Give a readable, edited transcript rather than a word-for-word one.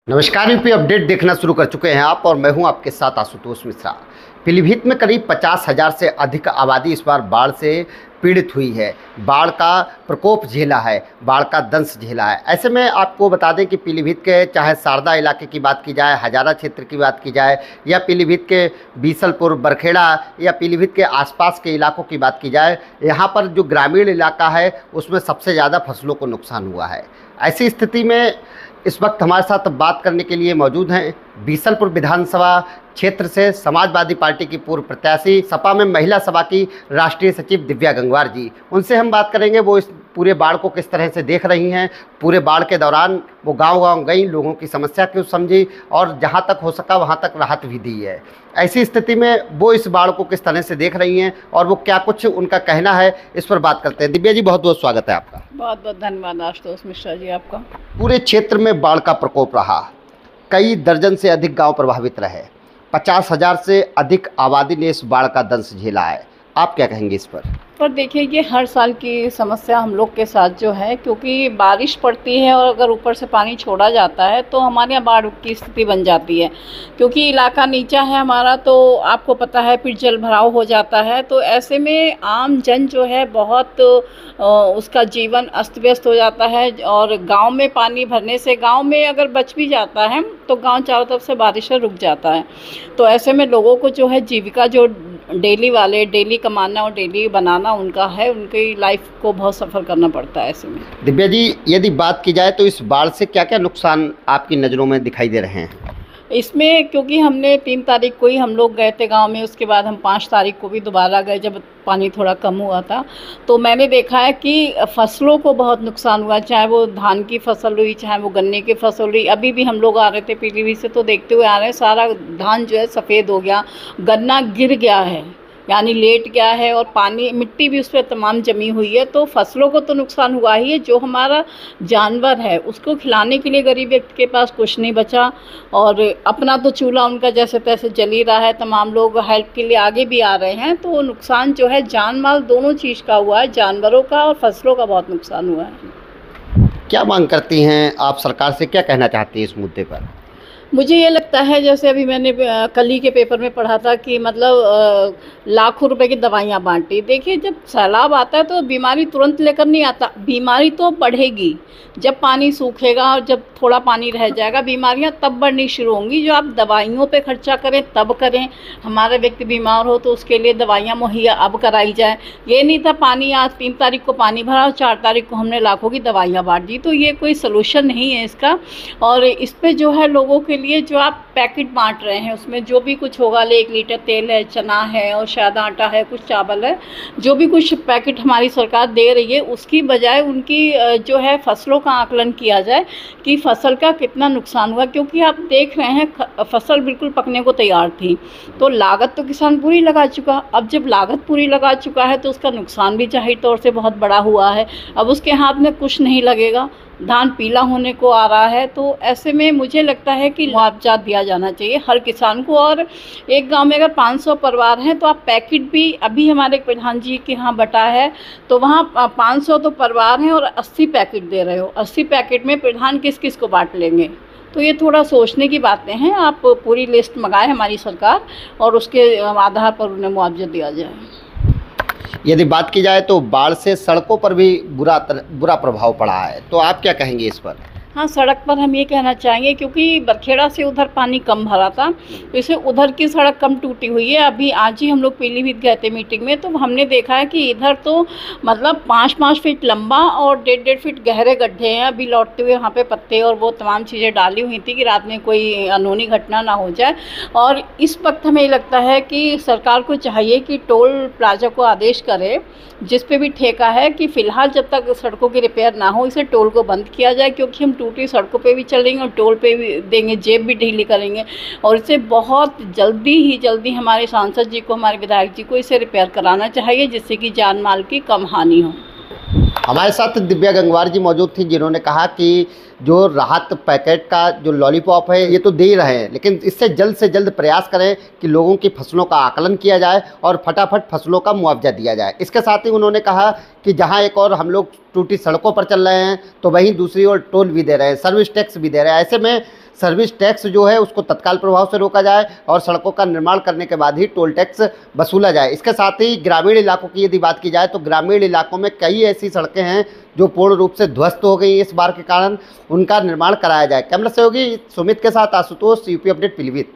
नमस्कार। UP update देखना शुरू कर चुके हैं आप और मैं हूं आपके साथ आशुतोष मिश्रा। पीलीभीत में करीब 50,000 से अधिक आबादी इस बार बाढ़ से पीड़ित हुई है। बाढ़ का प्रकोप झेला है, बाढ़ का दंश झेला है। ऐसे में आपको बता दें कि पीलीभीत के चाहे शारदा इलाके की बात की जाए, हजारा क्षेत्र की बात की जाए, या पीलीभीत के बीसलपुर, बरखेड़ा या पीलीभीत के आसपास के इलाकों की बात की जाए, यहाँ पर जो ग्रामीण इलाका है उसमें सबसे ज़्यादा फसलों को नुकसान हुआ है। ऐसी स्थिति में इस वक्त हमारे साथ बात करने के लिए मौजूद हैं बीसलपुर विधानसभा क्षेत्र से समाजवादी पार्टी की पूर्व प्रत्याशी, सपा में महिला सभा की राष्ट्रीय सचिव दिव्या गंगवार जी। उनसे हम बात करेंगे वो इस पूरे बाढ़ को किस तरह से देख रही हैं। पूरे बाढ़ के दौरान वो गांव-गांव गई, लोगों की समस्या को समझी और जहां तक हो सका वहां तक राहत भी दी है। ऐसी स्थिति में वो इस बाढ़ को किस तरह से देख रही हैं और वो क्या कुछ उनका कहना है, इस पर बात करते हैं। दिव्या जी, बहुत बहुत स्वागत है आपका। बहुत बहुत धन्यवाद आशुतोष मिश्रा जी आपका। पूरे क्षेत्र में बाढ़ का प्रकोप रहा, कई दर्जन से अधिक गांव प्रभावित रहे, 50,000 से अधिक आबादी ने इस बाढ़ का दंश झेला है। आप क्या कहेंगे इस पर देखिए, ये हर साल की समस्या हम लोग के साथ जो है, क्योंकि बारिश पड़ती है और अगर ऊपर से पानी छोड़ा जाता है तो हमारे यहाँ बाढ़ की स्थिति बन जाती है। क्योंकि इलाका नीचा है हमारा, तो आपको पता है फिर जल भराव हो जाता है। तो ऐसे में आम जन जो है बहुत उसका जीवन अस्त व्यस्त हो जाता है। और गांव में पानी भरने से गांव में अगर बच भी जाता है तो गांव चारों तरफ से बारिश से रुक जाता है। तो ऐसे में लोगों को जो है जीविका जो डेली कमाना और डेली बनाना उनका है, उनकी लाइफ को बहुत सफ़र करना पड़ता है। ऐसे में दिव्या जी, यदि बात की जाए तो इस बाढ़ से क्या क्या नुकसान आपकी नज़रों में दिखाई दे रहे हैं? इसमें क्योंकि हमने 3 तारीख को ही हम लोग गए थे गांव में, उसके बाद हम 5 तारीख को भी दोबारा गए जब पानी थोड़ा कम हुआ था। तो मैंने देखा है कि फसलों को बहुत नुकसान हुआ, चाहे वो धान की फसल हुई, चाहे वो गन्ने की फसल हुई। अभी भी हम लोग आ रहे थे पीलीभीत से तो देखते हुए आ रहे हैं, सारा धान जो है सफ़ेद हो गया, गन्ना गिर गया है, यानी लेट गया है, और पानी मिट्टी भी उस पर तमाम जमी हुई है। तो फसलों को तो नुकसान हुआ ही है, जो हमारा जानवर है उसको खिलाने के लिए गरीब व्यक्ति के पास कुछ नहीं बचा। और अपना तो चूल्हा उनका जैसे तैसे जल ही रहा है, तमाम लोग हेल्प के लिए आगे भी आ रहे हैं। तो नुकसान जो है जान माल दोनों चीज़ का हुआ है, जानवरों का और फसलों का बहुत नुकसान हुआ है। क्या मांग करती हैं आप सरकार से, क्या कहना चाहती हैं इस मुद्दे पर? मुझे ये लगता है, जैसे अभी मैंने कल ही के पेपर में पढ़ा था कि मतलब लाखों रुपए की दवाइयाँ बांटी। देखिए, जब सैलाब आता है तो बीमारी तुरंत लेकर नहीं आता, बीमारी तो बढ़ेगी जब पानी सूखेगा और जब थोड़ा पानी रह जाएगा, बीमारियां तब बढ़नी शुरू होंगी। जो आप दवाइयों पे खर्चा करें तब करें, हमारा व्यक्ति बीमार हो तो उसके लिए दवाइयाँ मुहैया अब कराई जाए। ये नहीं था पानी आज 3 तारीख को पानी भरा और 4 तारीख को हमने लाखों की दवाइयाँ बांट दी। तो ये कोई सलूशन नहीं है इसका। और इस पर जो है लोगों के लिए जो आप पैकेट बांट रहे हैं उसमें जो भी कुछ होगा, 1 लीटर तेल है, चना है और शायद आटा है, कुछ चावल है, जो भी कुछ पैकेट हमारी सरकार दे रही है, उसकी बजाय उनकी जो है फसलों का आकलन किया जाए कि फसल का कितना नुकसान हुआ। क्योंकि आप देख रहे हैं फसल बिल्कुल पकने को तैयार थी, तो लागत तो किसान पूरी लगा चुका। अब जब लागत पूरी लगा चुका है तो उसका नुकसान भी जाहिर तौर से बहुत बड़ा हुआ है। अब उसके हाथ में कुछ नहीं लगेगा, धान पीला होने को आ रहा है। तो ऐसे में मुझे लगता है कि मुआवजा दिया जाना चाहिए हर किसान को। और एक गांव में अगर 500 परिवार हैं तो आप पैकेट भी, अभी हमारे प्रधान जी के यहाँ बटा है तो वहाँ 500 तो परिवार हैं और 80 पैकेट दे रहे हो। 80 पैकेट में प्रधान किस किस को बांट लेंगे? तो ये थोड़ा सोचने की बातें हैं। आप पूरी लिस्ट मंगाए हमारी सरकार और उसके आधार पर उन्हें मुआवजा दिया जाए। यदि बात की जाए तो बाढ़ से सड़कों पर भी बुरा प्रभाव पड़ा है, तो आप क्या कहेंगे इस पर? हाँ, सड़क पर हम ये कहना चाहेंगे, क्योंकि बरखेड़ा से उधर पानी कम भरा था तो इसे उधर की सड़क कम टूटी हुई है। अभी आज ही हम लोग पीलीभीत गए थे मीटिंग में, तो हमने देखा है कि इधर तो मतलब 5-5 फीट लंबा और 1.5-1.5 फीट गहरे गड्ढे हैं। अभी लौटते हुए वहाँ पे पत्ते और वो तमाम चीज़ें डाली हुई थी कि रात में कोई अनहोनी घटना ना हो जाए। और इस वक्त हमें लगता है कि सरकार को चाहिए कि टोल प्लाजा को आदेश करे, जिस पे भी ठेका है, कि फ़िलहाल जब तक सड़कों की रिपेयर ना हो इसे टोल को बंद किया जाए। क्योंकि हम टूटी सड़कों पे भी चलेंगे और टोल पे भी देंगे, जेब भी ढीली करेंगे। और इसे बहुत जल्दी हमारे सांसद जी को, हमारे विधायक जी को इसे रिपेयर कराना चाहिए, जिससे कि जान माल की कम हानि हो। हमारे साथ दिव्या गंगवार जी मौजूद थी, जिन्होंने कहा कि जो राहत पैकेट का जो लॉलीपॉप है ये तो दे ही रहे हैं, लेकिन इससे से जल्द प्रयास करें कि लोगों की फसलों का आकलन किया जाए और फटाफट फसलों का मुआवजा दिया जाए। इसके साथ ही उन्होंने कहा कि जहां एक और हम लोग टूटी सड़कों पर चल रहे हैं तो वहीं दूसरी ओर टोल भी दे रहे हैं, सर्विस टैक्स भी दे रहे हैं। ऐसे में सर्विस टैक्स जो है उसको तत्काल प्रभाव से रोका जाए और सड़कों का निर्माण करने के बाद ही टोल टैक्स वसूला जाए। इसके साथ ही ग्रामीण इलाकों की यदि बात की जाए तो ग्रामीण इलाकों में कई ऐसी सड़कें हैं जो पूर्ण रूप से ध्वस्त हो गई इस बार के कारण, उनका निर्माण कराया जाए। कैमरा सहयोगी सुमित के साथ आशुतोष, यूपी अपडेट पीलीभीत।